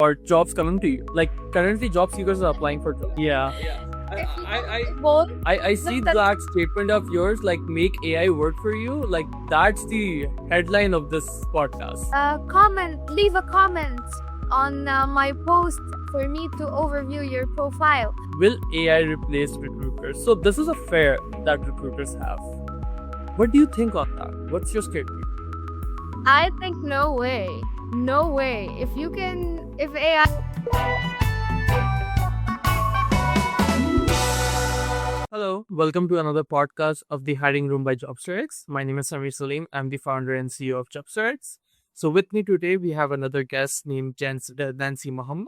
or jobs coming to you? Like currently, job seekers are applying for jobs. Yeah. Both. I see that statement of yours, like make AI work for you. Like that's the headline of this podcast. Leave a comment on my post for me to overview your profile. Will AI replace recruiters? So this is a fear that recruiters have. What do you think on that? What's your statement? I think no way. No way. If AI. Hello, welcome to another podcast of the Hiring Room by JobsterX. My name is Saleem. I'm the founder and CEO of JobsterX. So with me today, we have another guest named Nancy Mohamed.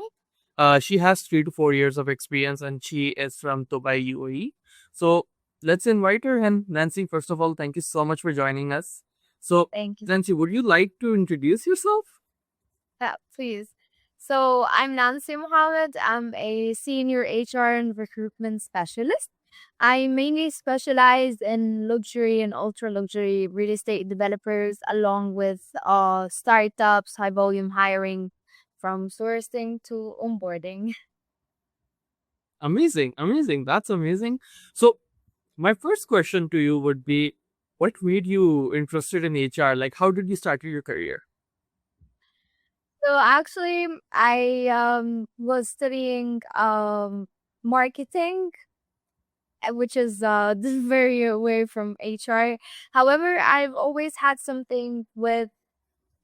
She has 3 to 4 years of experience and she is from Dubai, UAE. So let's invite her. And Nancy, first of all, thank you so much for joining us. So Thank you. Nancy, would you like to introduce yourself? Yeah, please. So I'm Nancy Mohamed. I'm a senior HR and recruitment specialist. I mainly specialize in luxury and ultra luxury real estate developers, along with startups, high volume hiring, from sourcing to onboarding. Amazing, amazing. That's amazing. So my first question to you would be, what made you interested in HR? Like, how did you start your career? So actually, I was studying marketing, which is very away from HR. However, I've always had something with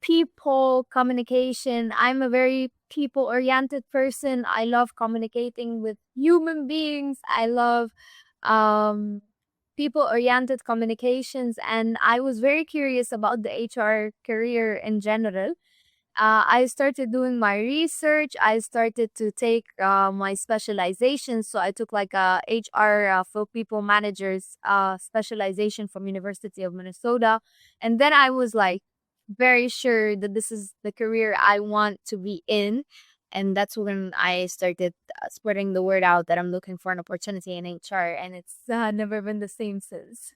people communication. I'm a very people oriented person. I love communicating with human beings. I love um, people oriented communications, and I was very curious about the HR career in general. I started doing my research. I started to take my specialization. So I took like a HR for people managers specialization from University of Minnesota, and then I was like very sure that this is the career I want to be in. And that's when I started spreading the word out that I'm looking for an opportunity in HR, and it's never been the same since.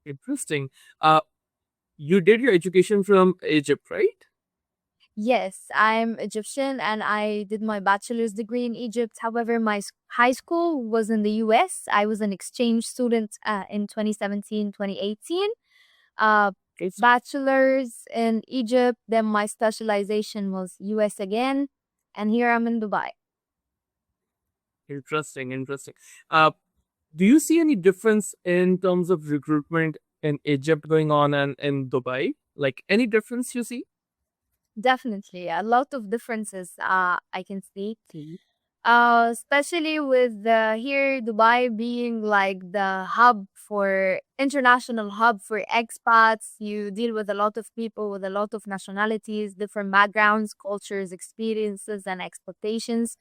Interesting. You did your education from Egypt, right? Yes, I'm Egyptian and I did my bachelor's degree in Egypt. However, my high school was in the US. I was an exchange student in 2017, 2018. Uh, It's bachelor's in Egypt, then my specialization was US again, and here I'm in Dubai. interesting, interesting. Uh, do you see any difference in terms of recruitment in Egypt going on and in Dubai? Like any difference you see? Definitely, a lot of differences I can see. Especially with here Dubai being like the hub for international hub for expats. You deal with a lot of people with a lot of nationalities, different backgrounds, cultures, experiences, and expectations.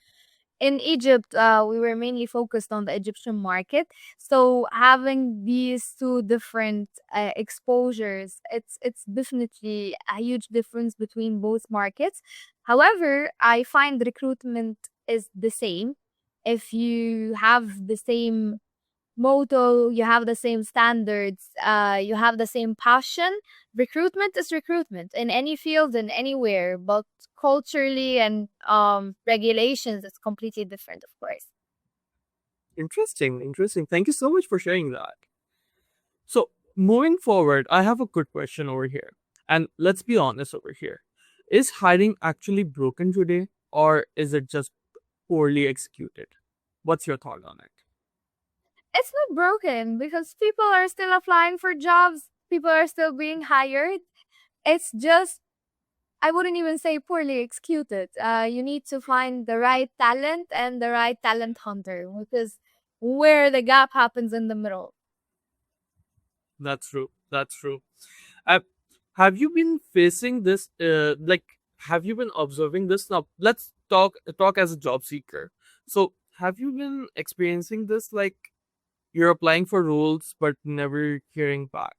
In Egypt, we were mainly focused on the Egyptian market. So having these two different exposures, it's definitely a huge difference between both markets. However, I find recruitment is the same. If you have the same motto, you have the same standards, you have the same passion. Recruitment is recruitment in any field and anywhere, but culturally and regulations, it's completely different, of course. Interesting, interesting. Thank you so much for sharing that. So, moving forward, I have a good question over here. And let's be honest over here. Is hiring actually broken today or is it just poorly executed? What's your thought on it? It's not broken because people are still applying for jobs, people are still being hired. It's just, I wouldn't even say poorly executed. You need to find the right talent and the right talent hunter, which is where the gap happens in the middle. That's true. That's true. Uh, have you been facing this? Have you been observing this? Now, let's talk as a job seeker. So, have you been experiencing this? Like, you're applying for roles but never hearing back.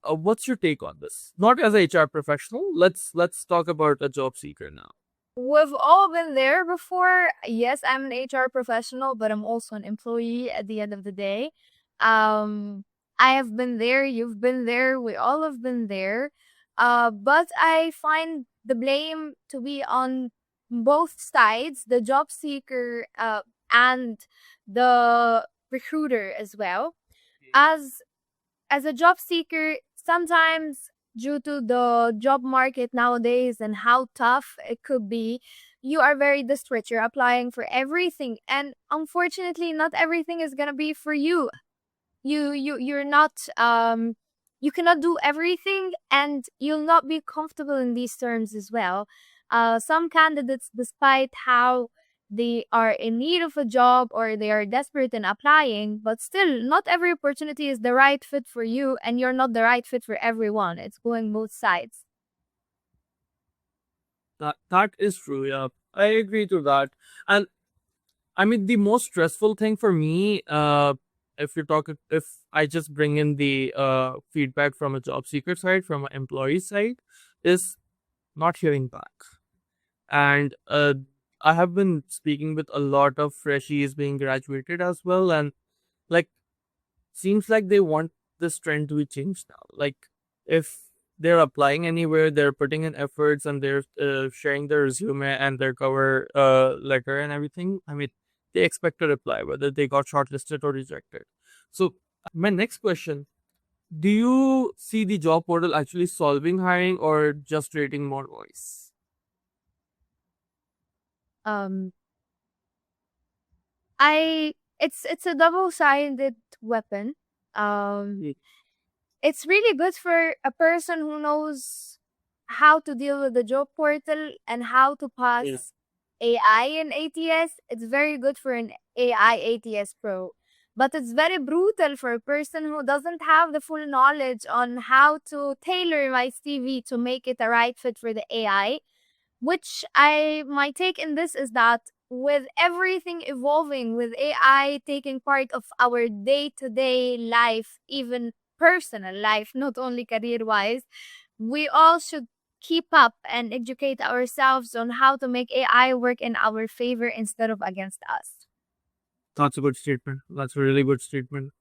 What's your take on this? Not as a HR professional. Let's talk about a job seeker now. We've all been there before. Yes, I'm an HR professional, but I'm also an employee at the end of the day. Um, I have been there, you've been there, we all have been there. But I find the blame to be on both sides, the job seeker and the recruiter as well. As as a job seeker, sometimes due to the job market nowadays and how tough it could be, you are very distressed. You're applying for everything, and unfortunately, not everything is gonna be for you. You're not you cannot do everything, and you'll not be comfortable in these terms as well. Some candidates, despite how they are in need of a job or they are desperate in applying, but still not every opportunity is the right fit for you, and you're not the right fit for everyone. It's going both sides. That is true. Yeah, I agree to that. And I mean, the most stressful thing for me, if I just bring in the feedback from a job seeker side, from an employee side, is not hearing back. And I have been speaking with a lot of freshies being graduated as well, and like seems like they want this trend to be changed now. Like if they're applying anywhere, they're putting in efforts and they're sharing their resume and their cover letter and everything. I mean, they expect a reply whether they got shortlisted or rejected. So my next question: do you see the job portal actually solving hiring or just creating more noise? Um, I it's a double-sided weapon. Um, Mm. it's really good for a person who knows how to deal with the job portal and how to Yeah, pass AI and ATS. It's very good for an AI ATS pro. But it's very brutal for a person who doesn't have the full knowledge on how to tailor my CV to make it a right fit for the AI. Which I my take in this is that with everything evolving, with AI taking part of our day-to-day life, even personal life, not only career-wise, we all should keep up and educate ourselves on how to make AI work in our favor instead of against us. that's a good statement. That's a really good statement.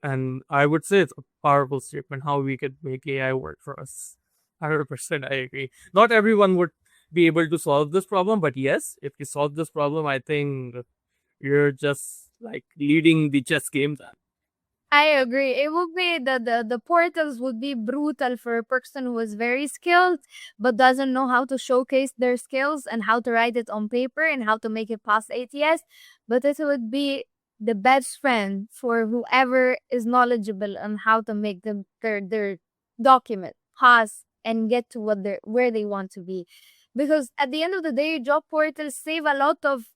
And I would say it's a powerful statement how we could make AI work for us. 100% I agree. Not everyone would be able to solve this problem, but yes, if you solve this problem, I think you're just like leading the chess game then. I agree. It would be the portals would be brutal for a person who is very skilled but doesn't know how to showcase their skills and how to write it on paper and how to make it pass ATS. But it would be the best friend for whoever is knowledgeable on how to make their document pass and get to what they where they want to be. Because at the end of the day, job portals save a lot of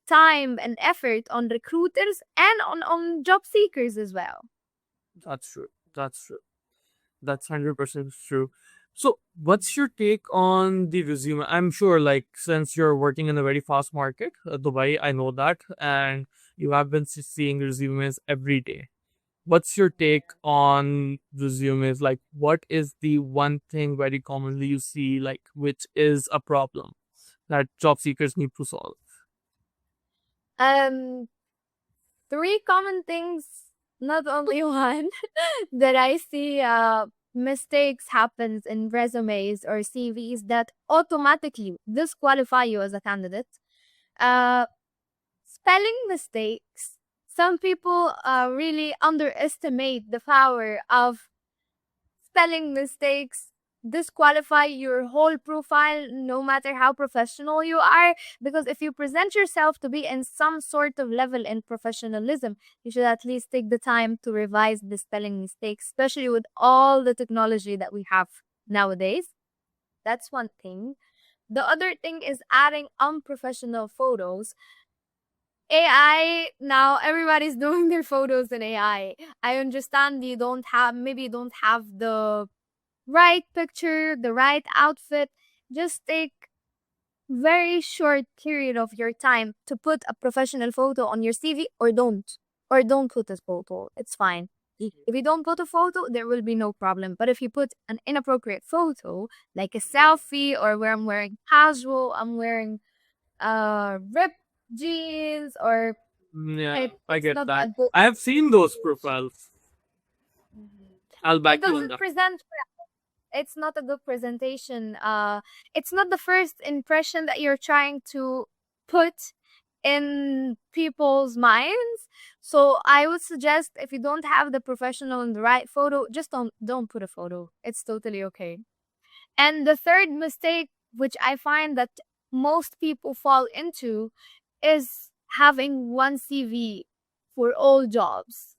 time and effort on recruiters and on job seekers as well. That's true. That's true. That's 100% true. So, what's your take on the resume? I'm sure, like, since you're working in a very fast market, Dubai, I know that, and you have been seeing resumes every day. What's your take on resumes? Like, what is the one thing very commonly you see, like, which is a problem that job seekers need to solve? Um, three common things, not only one, that I see mistakes happens in resumes or CVs that automatically disqualify you as a candidate. Uh, spelling mistakes. Some people really underestimate the power of spelling mistakes disqualify your whole profile no matter how professional you are, because if you present yourself to be in some sort of level in professionalism, you should at least take the time to revise the spelling mistakes, especially with all the technology that we have nowadays. That's one thing. The other thing is adding unprofessional photos. AI, now everybody's doing their photos in AI. I understand you don't have, maybe you don't have the right picture, the right outfit. Just take very short period of your time to put a professional photo on your CV, or don't. Or don't put a photo. It's fine. If you don't put a photo, there will be no problem. But if you put an inappropriate photo, like a selfie or where I'm wearing casual, I'm wearing ripped jeans, or Yeah, I it's get not that. a good. I have seen those profiles. I'll It back you on doesn't that. present It's not a good presentation. It's not the first impression that you're trying to put in people's minds. So I would suggest, if you don't have the professional and the right photo, just don't put a photo. It's totally okay. And the third mistake, which I find that most people fall into, is having one CV for all jobs.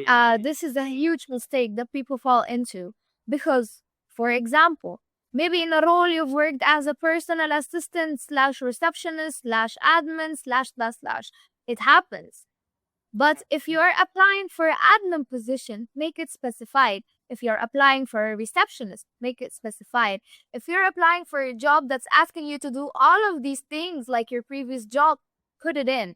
This is a huge mistake that people fall into because, for example, maybe in a role you've worked as a personal assistant slash receptionist slash admin slash slash slash. It happens. But if you are applying for an admin position, make it specified. If you're applying for a receptionist, make it specified. If you're applying for a job that's asking you to do all of these things like your previous job, put it in.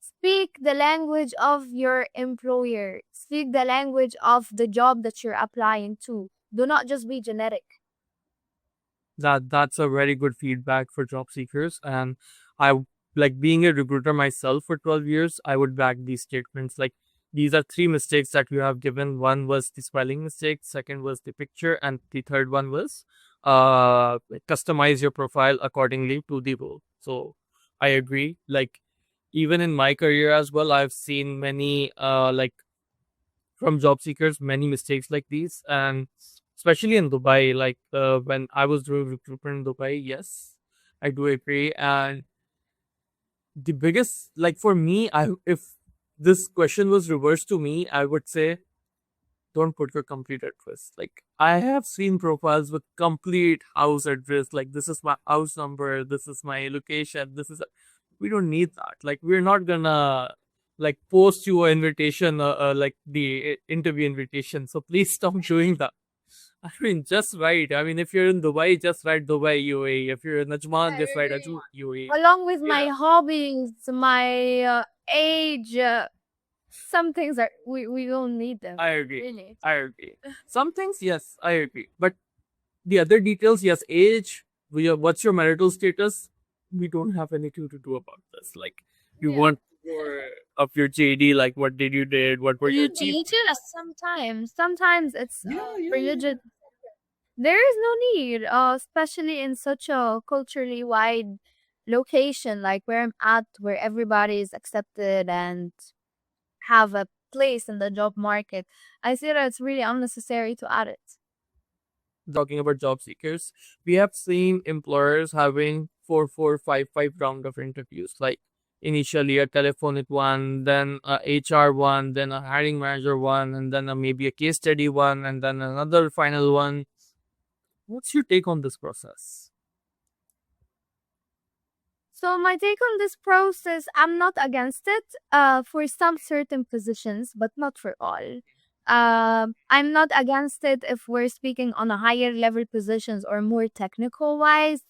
Speak the language of your employer. Speak the language of the job that you're applying to. Do not just be generic. That's a very good feedback for job seekers, and I like being a recruiter myself for 12 years. I would back these statements. Like, these are three mistakes that you have given. One was the spelling mistake, second was the picture, and the third one was customize your profile accordingly to the role. So I agree. Like, even in my career as well, I've seen many like from job seekers many mistakes like these, and especially in Dubai, like when I was doing recruitment in Dubai. Yes, I do agree. And the biggest, like, for me, I if this question was reversed to me, I would say don't put your complete address. Like, I have seen profiles with complete house address, like this is my house number, this is my location, this is we don't need that. Like, we're not gonna like post you an invitation, like the interview invitation. So please stop doing that. I mean, just write. I mean, if you're in Dubai, just write Dubai UAE. If you're in Ajman, I just write agree. Ajman UAE. Along with my Yeah, hobbies, my age, some things are we don't need them. I agree. Really. I agree. Some things, yes, I agree. But the other details, yes, age, what's your marital status? We don't have anything to do about this. Like, you Yeah. want more of your JD, like what did you did, what were your achievements? Sometimes it's religious. There is no need, especially in such a culturally wide location like where I'm at, where everybody is accepted and have a place in the job market. I see that it's really unnecessary to add it. Talking about job seekers, we have seen employers having four, five round of interviews. Like, initially a telephonic one, then a HR one, then a hiring manager one, and then maybe a case study one, and then another final one. What's your take on this process? So my take on this process, I'm not against it for some certain positions, but not for all. I'm not against it if we're speaking on a higher level positions or more technical wise.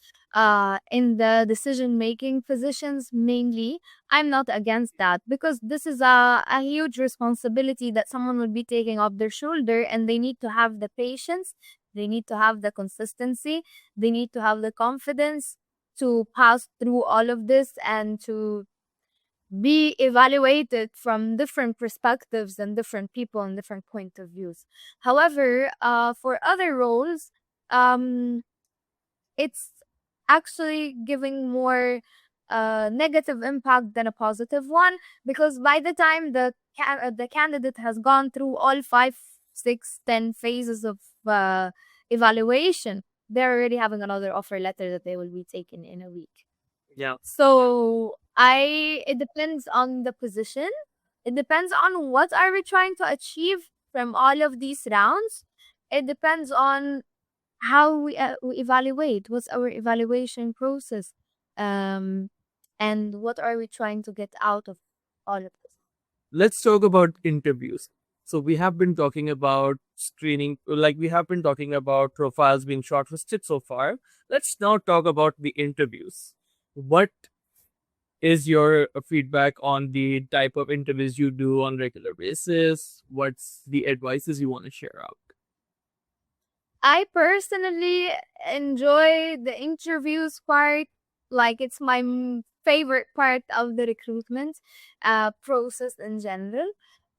In the decision making positions mainly, I'm not against that because this is a huge responsibility that someone would be taking off their shoulder, and they need to have the patience, they need to have the consistency, they need to have the confidence to pass through all of this and to be evaluated from different perspectives and different people and different point of views. However, for other roles, um, it's actually giving more negative impact than a positive one because by the time the candidate has gone through all 5, 6, 10 phases of evaluation, they're already having another offer letter that they will be taking in a week. Yeah. So I it depends on the position. It depends on what are we trying to achieve from all of these rounds. It depends on how we evaluate. What's our evaluation process? Um, and what are we trying to get out of all of this? Let's talk about interviews. So we have been talking about screening, like we have been talking about profiles being shortlisted so far. Let's now talk about the interviews. What is your feedback on the type of interviews you do on regular basis? What's the advices you want to share out? I personally enjoy the interviews part. Like it's my favorite part of the recruitment process in general.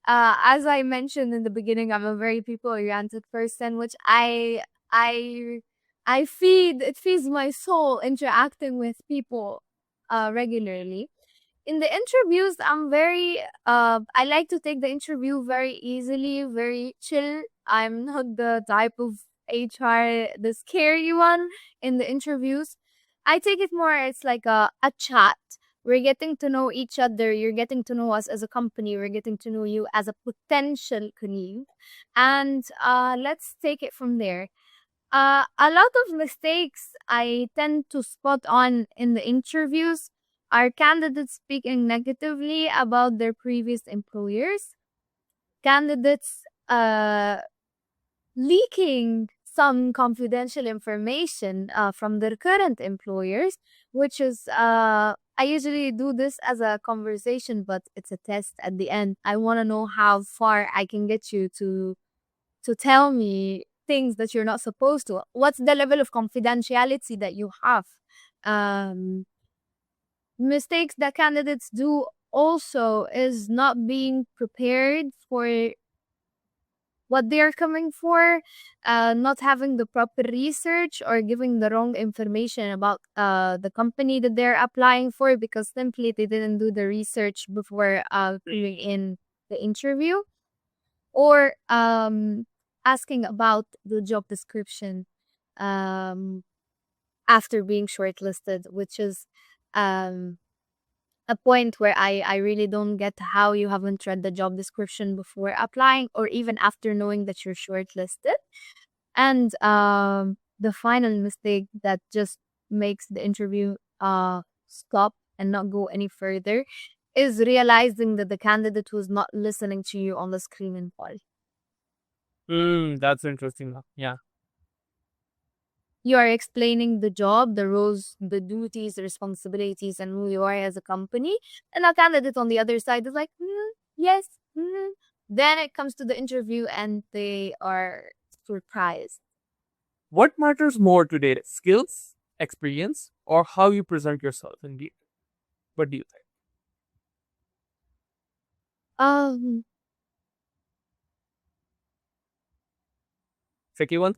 As I mentioned in the beginning, I'm a very people oriented person, which I I I feed it feeds my soul interacting with people regularly. In the interviews, I like to take the interview very easily, very chill. I'm not the type of HR, the scary one in the interviews. I take it more, it's like a chat. We're getting to know each other. You're getting to know us as a company. We're getting to know you as a potential colleague. And let's take it from there. A lot of mistakes I tend to spot on in the interviews are candidates speaking negatively about their previous employers, candidates leaking some confidential information from their current employers, which is, I usually do this as a conversation, but it's a test at the end. I want to know how far I can get you to tell me things that you're not supposed to. What's the level of confidentiality that you have? Um, Mistakes that candidates do also is not being prepared for what they're coming for, not having the proper research or giving the wrong information about the company that they're applying for because simply they didn't do the research before filling in the interview, or asking about the job description um, after being shortlisted, which is um, a point where I really don't get how you haven't read the job description before applying or even after knowing that you're shortlisted. And the final mistake that just makes the interview stop and not go any further is realizing that the candidate was not listening to you on the screening call. That's interesting. Yeah. You are explaining the job, the roles, the duties, the responsibilities, and who you are as a company. And a candidate on the other side is like, yes. Then it comes to the interview and they are surprised. What matters more today? Skills, experience, or how you present yourself in the what do you think? Um, Tricky one?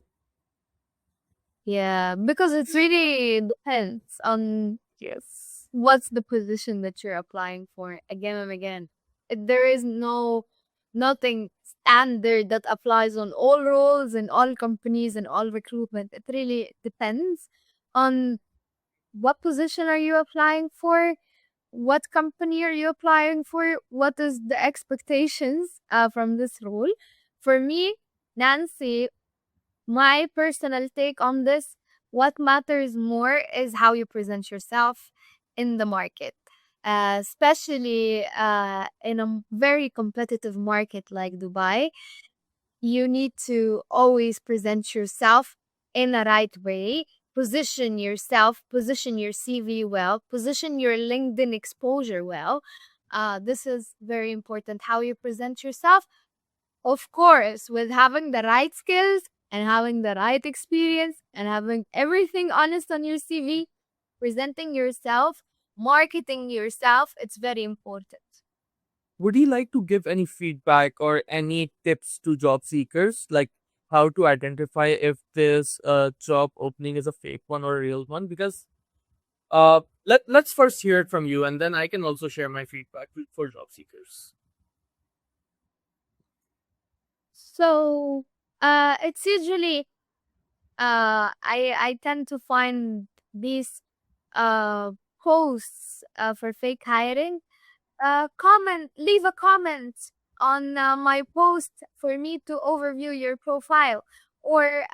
yeah, because it's really depends on Yes. what's the position that you're applying for again and again. There is nothing standard that applies on all roles and all companies and all recruitment. It really depends on what position are you applying for, what company are you applying for, what is the expectations from this role. For me, Nancy, my personal take on this, what matters more is how you present yourself in the market, especially in a very competitive market like Dubai. You need to always present yourself in a right way, position yourself, position your CV well, position your LinkedIn exposure well. This is very important how you present yourself, of course, with having the right skills and having the right experience and having everything honest on your CV, presenting yourself, marketing yourself, it's very important. Would you like to give any feedback or any tips to job seekers, like how to identify if this job opening is a fake one or a real one? Because let's first hear it from you, and then I can also share my feedback for job seekers. So, it's usually I tend to find these uh posts for fake hiring. Leave a comment on my post for me to overview your profile, or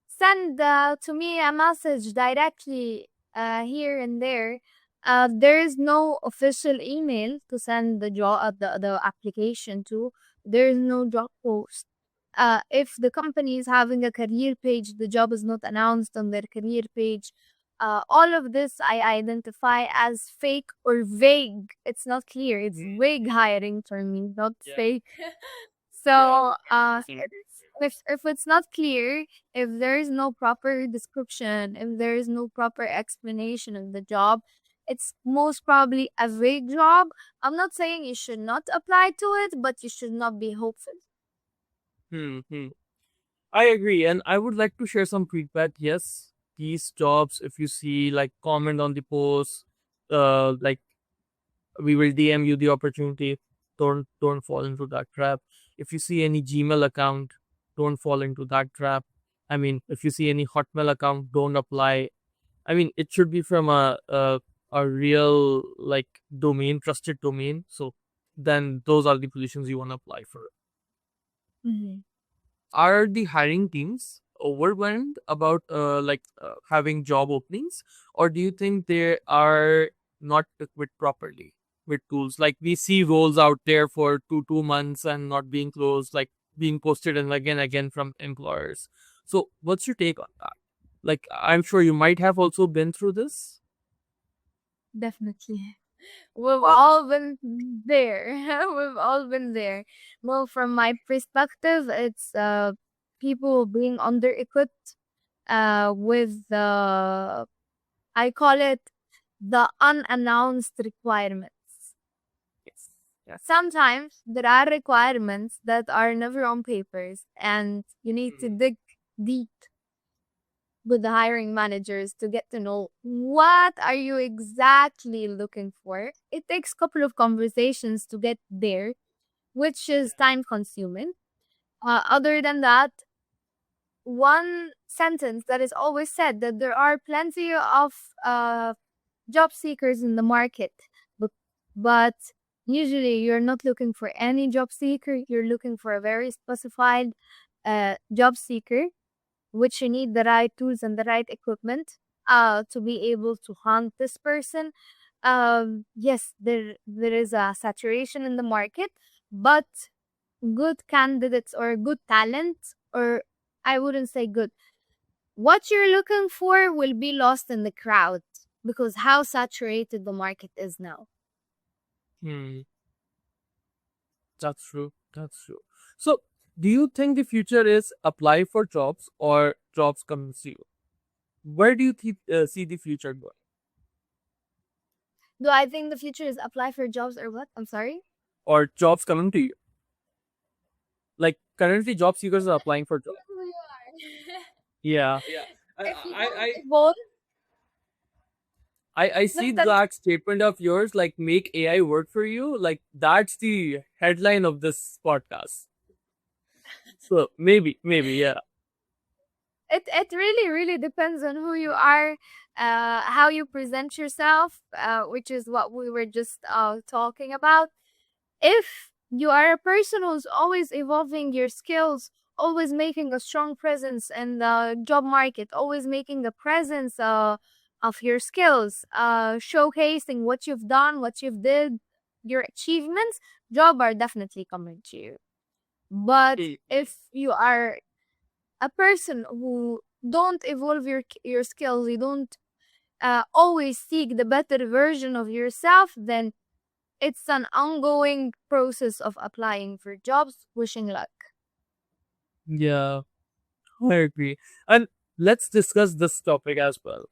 send to me a message directly here and there. There is no official email to send the application to. There is no job post. If the company is having a career page, the job is not announced on their career page. All of this I identify as fake or vague. It's not clear. It's vague hiring for me, not fake. So, if it's not clear, if there is no proper description, if there is no proper explanation of the job, it's most probably a vague job. I'm not saying you should not apply to it, but you should not be hopeful. Hmm. Hmm. I agree, and I would like to share some feedback. Yes, these jobs, if you see like comment on the post, like we will DM you the opportunity. Don't fall into that trap. If you see any Gmail account, don't fall into that trap. I mean, if you see any Hotmail account, don't apply. I mean, it should be from a real like domain, trusted domain. So then those are the positions you want to apply for. Mhm. Are the hiring teams overwhelmed about having job openings, or do you think they are not equipped properly with tools? Like we see roles out there for two months and not being closed, like being posted and again from employers. So what's your take on that? Like I'm sure you might have also been through this. Definitely. We've all been there. We've all been there. Well, from my perspective, it's people being under equipped with the, I call it, the unannounced requirements. Yes. Yes. Sometimes there are requirements that are never on papers, and you need to Mm. dig deep with the hiring managers to get to know what are you exactly looking for. It takes a couple of conversations to get there, which is time consuming. Other than that, one sentence that is always said, that there are plenty of job seekers in the market, but, but usually you're not looking for any job seeker, you're looking for a very specified job seeker, which you need the right tools and the right equipment to be able to hunt this person. Yes, there is a saturation in the market, but good candidates or good talent, or I wouldn't say good, what you're looking for will be lost in the crowd because how saturated the market is now. Hmm. That's true. That's true. So, do you think the future is apply for jobs or jobs come to you? Where do you see the future going? Do I think the future is apply for jobs or what? I'm sorry. Or jobs coming to you? Like currently, job seekers are applying for jobs. Who you are. Yeah, If you I, don't I, evolve, I look see at that statement of yours, like make AI work for you. Like that's the headline of this podcast. So maybe, yeah. it really really depends on who you are, how you present yourself, which is what we were just talking about. If you are a person who's always evolving your skills, always making a strong presence in the job market, always making a presence of your skills, showcasing what you've done, what you've did, your achievements, job are definitely coming to you. But Eh, if you are a person who don't evolve your skills, you don't always seek the better version of yourself, then it's an ongoing process of applying for jobs. Wishing luck. Yeah, I agree. And let's discuss this topic as well.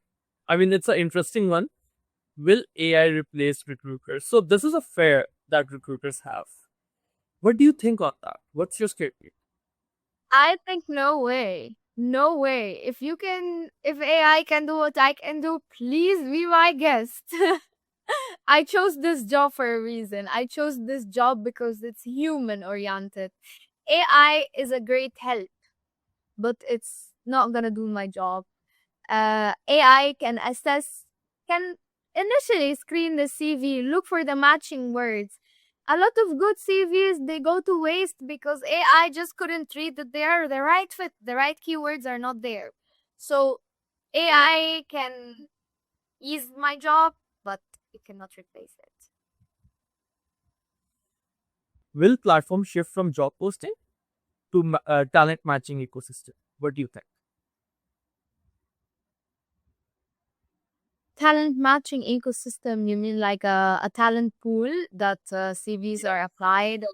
I mean, it's an interesting one. Will AI replace recruiters? So this is a fear that recruiters have. What do you think on that? What's your statement? I think no way. No way. If AI can do what I can do, please be my guest. I chose this job for a reason. I chose this job because it's human oriented. AI is a great help, but it's not gonna do my job. AI can initially screen the CV, look for the matching words. A lot of good CVs they go to waste because AI just couldn't read that they are the right fit, the right keywords are not there. So AI can ease my job, but it cannot replace it. Will platform shift from job posting to talent matching ecosystem? What do you think? Talent matching ecosystem, you mean like a talent pool that CVs Yeah. are applied?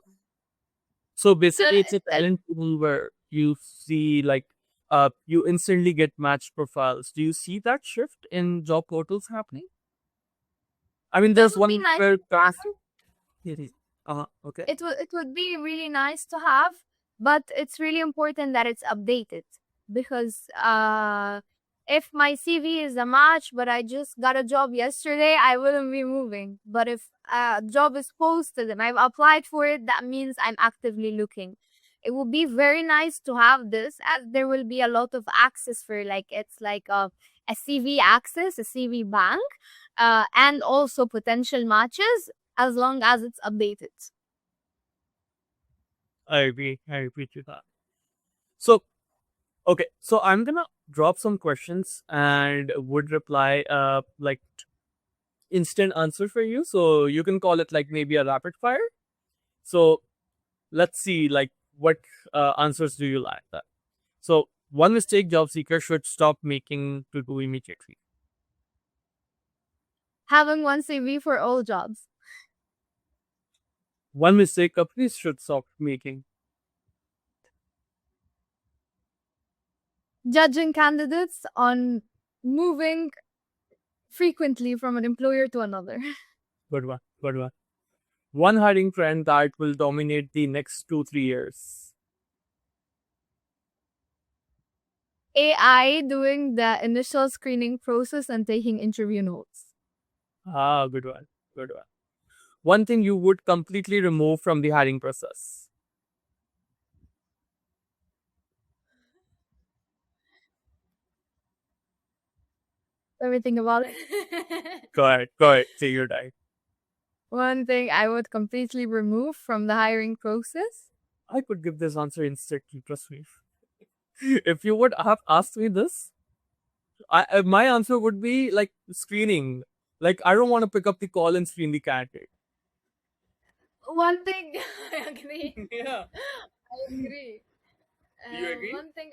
So So basically, it's a talent pool where you see like you instantly get matched profiles. Do you see that shift in job portals happening? I mean, that there's would be one nice where to have. it is. Okay. It would be really nice to have. but it's really important that it's updated because if my CV is a match, but I just got a job yesterday, I wouldn't be moving. But if a job is posted and I've applied for it, that means I'm actively looking. It would be very nice to have this, as there will be a lot of access for, like, it's like a CV access, a CV bank, and also potential matches as long as it's updated. I agree to that. So okay, so I'm gonna drop some questions and would reply like instant answer for you. So you can call it like maybe a rapid fire. So let's see like what answers do you like that. So one mistake job seeker should stop making to do immediately. Having one CV for all jobs. One mistake companies should stop making. Judging candidates on moving frequently from an employer to another. Good one. Good one. One hiring trend that will dominate the next 2 3 years. AI doing the initial screening process and taking interview notes. Ah, good one. Good one. One thing you would completely remove from the hiring process. Everything about it. Go ahead. Take your time. One thing I would completely remove from the hiring process. I could give this answer instantly, trust me. If you would have asked me this, my answer would be like screening. Like, I don't want to pick up the call and screen the candidate. One thing I agree. Yeah. I agree. You agree? One thing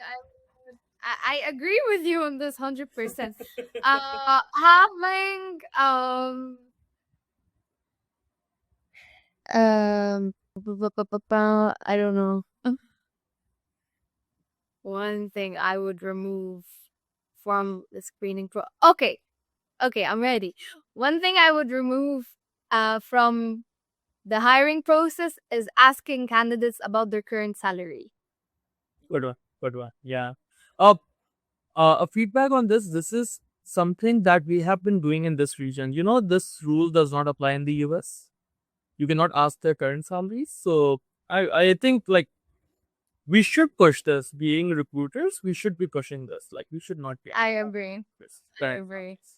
I agree with you on this 100%. Having I don't know. One thing I would remove from the screening pro. Okay, okay, I'm ready. One thing I would remove from the hiring process is asking candidates about their current salary. Good one. Good one. Yeah. Uh, a feedback on this. This is something that we have been doing in this region. You know, this rule does not apply in the US. You cannot ask their current salaries. So I think like we should push this. Being recruiters, we should be pushing this. Like we should not be I agree. this I current agree. salaries.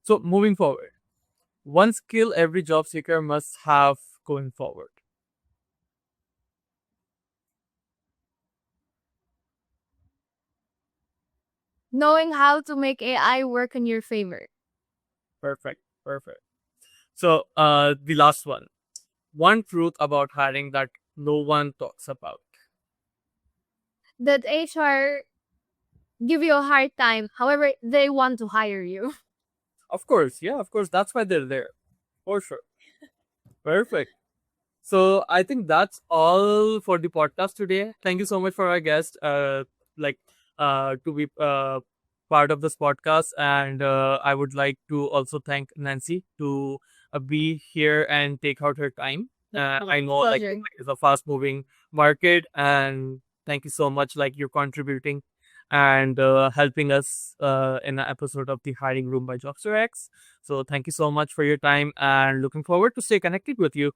So moving forward, one skill every job seeker must have going forward. Knowing how to make AI work in your favor. Perfect. Perfect. So the last one. One truth about hiring that no one talks about. That HR give you a hard time. However, they want to hire you. Of course, yeah, of course. That's why they're there. For sure. Perfect. So I think that's all for the podcast today. Thank you so much for our guest, like, to be part of this podcast, and I would like to also thank Nancy to be here and take out her time. I know like Pleasure. it's a fast-moving market, and thank you so much. Like you're contributing and helping us in an episode of the Hiring Room by JobsterX. So thank you so much for your time, and looking forward to stay connected with you.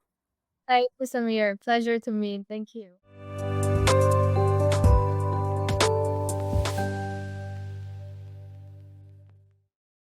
Thank you, Samir. Pleasure to me. Thank you.